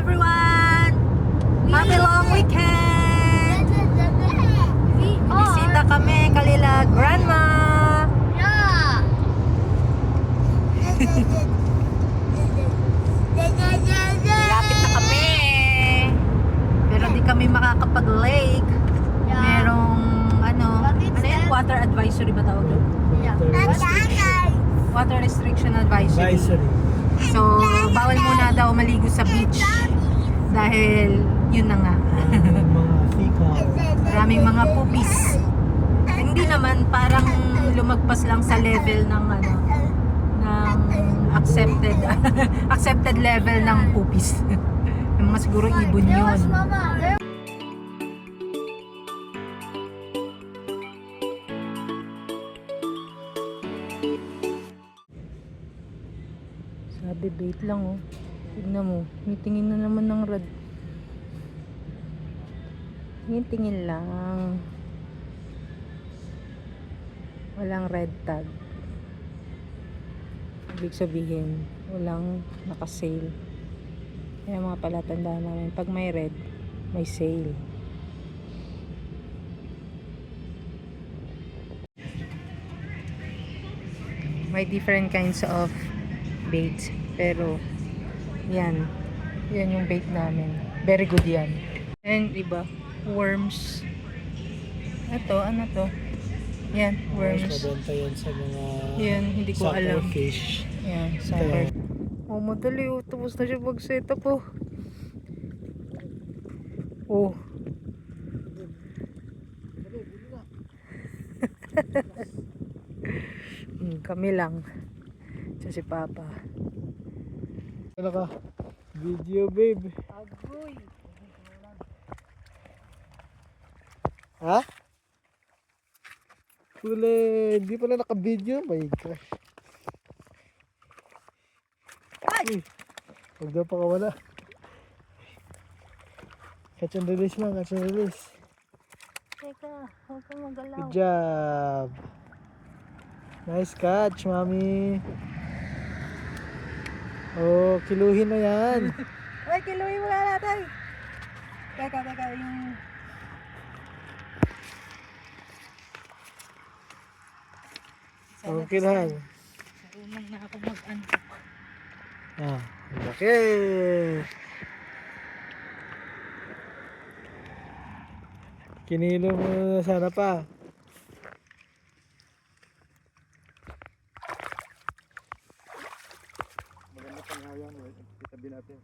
everyone! Happy long weekend! Bisita kami kalila grandma! Lapit na kami! Pero di kami makakapag-lake. Merong ano yan? Water advisory ba tawag doon? Water restriction advisory. So, bawal muna daw maligo sa beach. Dahil, yun na nga. Maraming mga pupis. Hindi naman, parang lumagpas lang sa level ng ng accepted accepted level ng pupis. Yung mga siguro ibon yun. Sabi bait lang oh. Tignan mo, may tingin na naman ng rad. Tingin lang. Walang red tag. Ibig sabihin, walang naka-sale. Kaya mga palatandaan namin, pag may red, may sale. May different kinds of bait, pero yan yung bait namin, very good yan. And iba, worms. Ito, ano to? Yan, worms. Mabenta yan sa mga yan, hindi ko alam. fish. Yan, sucker. Oh, madali oh, tapos na siya mag-set up oh. Oh. Kami lang. Siya si Papa. Ano ka? Video babe. Agoy. Ha? Huli, hindi pala naka-video. My gosh. Ay! Huwag daw pakawala. Catch and release lang, catch and release. Teka, huwag kang magalaw. Good job. Nice catch, mami. Oh, kiluhin na yan. Ay, kiluhin mo nga natin. Teka, yung... Okay lang. Marunong na ako mag-unhook. Ah, okay. Kinilo mo na sana pa. Maganda pang hayang, itabi natin.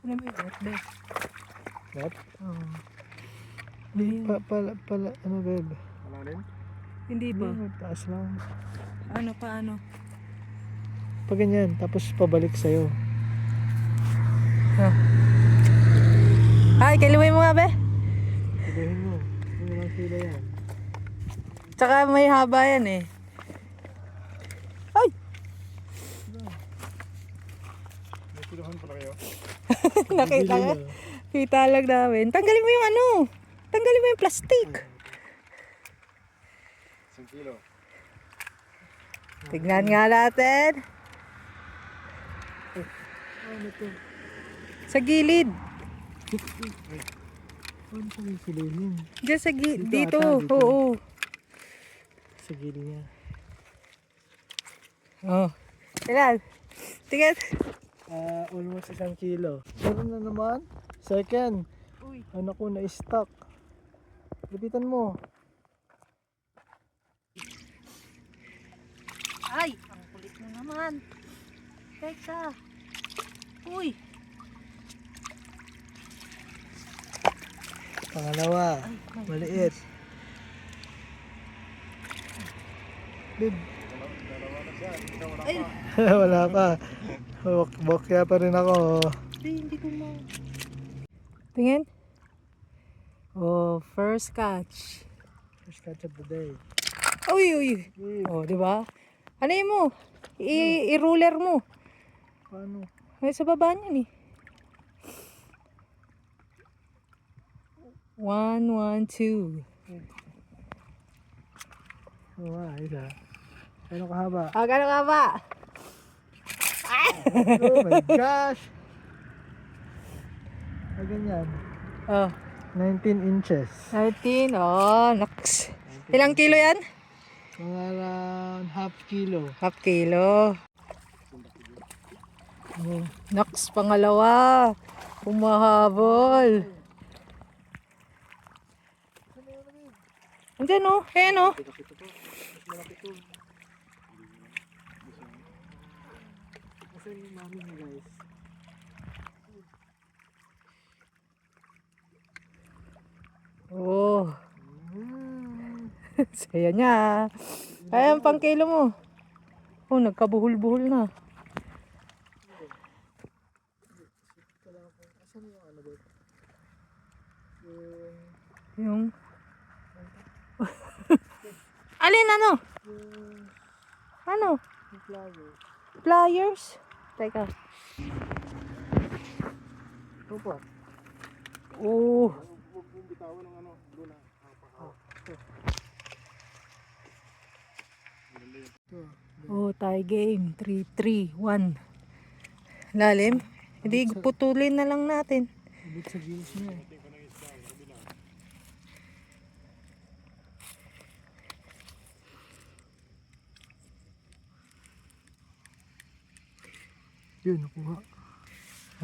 Ano mo yung net, babe? Net? Oo. Pala, ano babe? Malalim? Hindi ba? Taas lang. Ano, paano? Pag ganyan, tapos pabalik sa'yo. Ah. Ay, kiluhin mo nga, be. Kiluhin mo. Hindi naman sila yan. Tsaka may haba yan eh. Ay! May kiluhan pala kayo? Nakita ka? Kita lang namin. Tanggalin mo yung ano. Tanggalin mo yung plastic. 1 kilo. Tignan nga natin. Ano to? Sa gilid. Ano pa yung kiluhin? Diyan sa gilid. Dito Dito. ata, dito. Oo. Sa gilid niya. Oh. Tignan. Tignan. Almost 1 kilo. Meron na naman. Second. Uy. Ano ko na stock. Lapitan mo. Ay, ang kulit na naman. Teka. Uy. Pangalawa. Ay, my Maliit. Babe. Ay, Wala pa. Bokya pa rin ako. hindi ko ma... Tingin. Oh, first catch. First catch of the day. Uy, uy. Babe, Oh, di ba? Ano yun mo? I-ruler mo. paano? May sa baba niyan eh. 1, 1, 2. Oo nga, isa. Ano kahaba? Ah, gano'n ka ba? Oh my gosh! Ah, ganyan. Oh, 19 inches. 13. Oh, naks. Ilang kilo yan? Mga around half kilo. Half kilo. Oh, naks, pangalawa. Humahabol. Andyan oh. Ayan oh. Kasi yung mami niya guys. Oh. Saya niya. Ayan, pang kilo mo. Oh, nagkabuhol-buhol na. Asan yung ano ba? Yung... Alin ano? Ano? Yung flower. Pliers? Teka. Ito po. Oh. Bitawan ng ano. Doon na. Oh, tie game. 3-3-1. Lalim? Hindi, putulin na lang natin. Ibig sa gills niya eh. Yun, nakuha.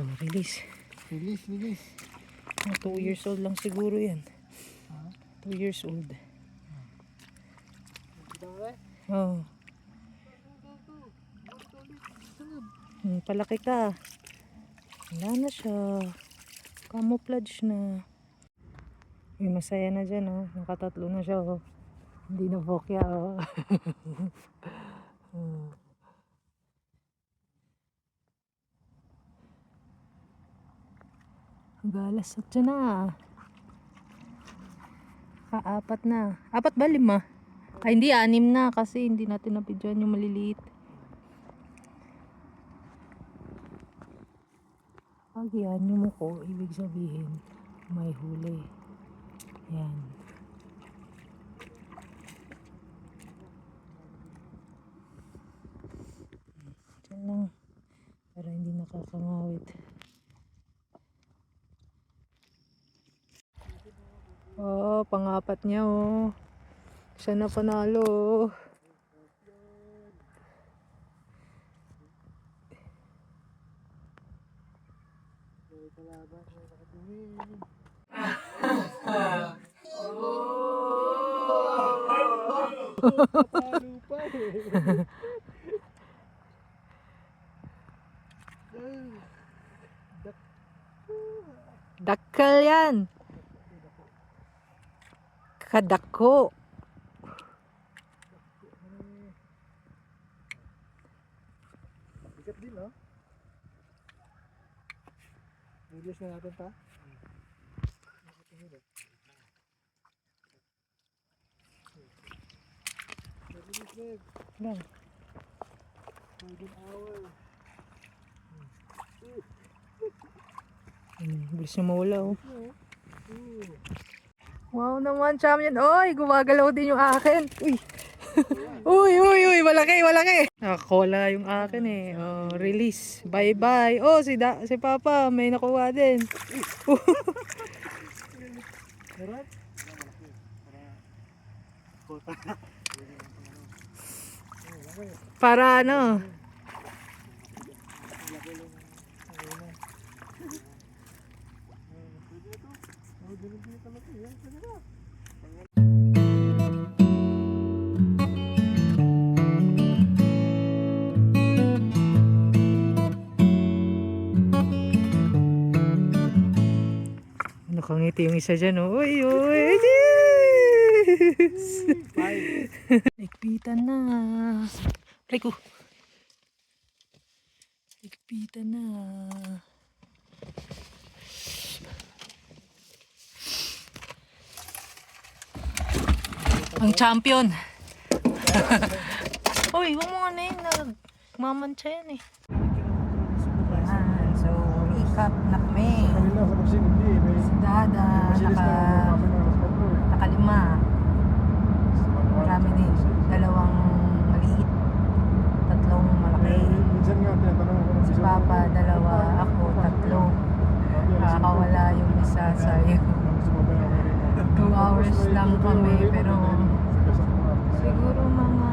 Oh, release. Release, release. Oh, 2 years old lang siguro yan. Ha? 2 years old. Kita mo ba? Oh. Palaki ka. Wala na siya. Camouflage na. Uy, masaya na dyan, oh. Nakatatlo na siya, oh. Hindi na bokya, oh. Oh. Galas at dyan na. Apat na. Apat ba? 5? Ay, hindi. 6 na kasi hindi natin napidyan yung maliliit. Pag yan, yung muko, ibig sabihin, may huli. Yan. Diyan lang. Para hindi nakakangawit. Oh, pang-apat niya, oh. Siya na panalo, oh. Kalaban, may nakatingin. Papalo pa eh. Dakal yan. Kadako. Bigat din, no? Release na natin pa. Nakatingin eh. Release, babe. Lang. Golden hour. Bilis na mawala, oh. Ooh. Wow naman, champion. Oy, gumagalaw din yung akin. Uy. Uy, malaki, malaki. Nakakola yung akin eh. Oh, release. Bye-bye. Oh, si Papa, may nakuha din. Meron? Para ano? Nakangiti yung isa dyan, oh. Uy, uy. Yes! Ligpitan na. Aray ko. Ligpitan na. Ang champion. Uy, huwag mo nga na yun. Nagmamantsa yan eh. Yan. So, recap na kami. Kanina sa kusing, hindi. May Si Dada, masilis na mga nakalima. Marami din. 2 maliit. 3 malaki. minsan nga, tinatanong ko kung papa, dalawa, ako, tatlo. Nakakawala yung isa, sayang. 2 hours lang kami, pero siguro mga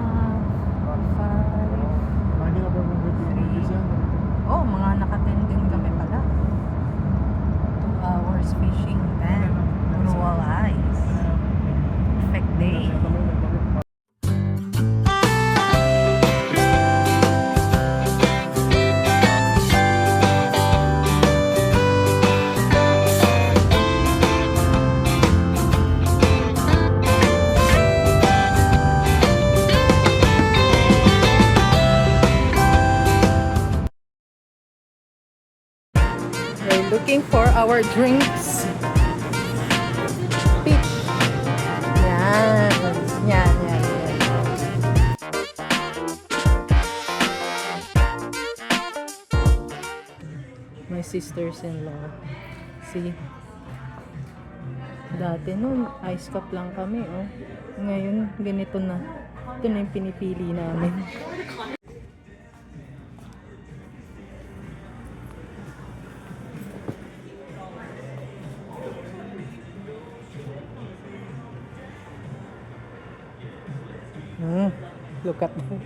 5, mga naka-10 din kami pala. 2 hours fishing, then puro walleyes. Perfect day. We're looking for our drinks. Peach. Yan. Yan, yan, yan. My sisters-in-law. See? Dati nun, ice cup lang kami, oh. Ngayon, ganito na. Ito na yung pinipili namin. Look at that.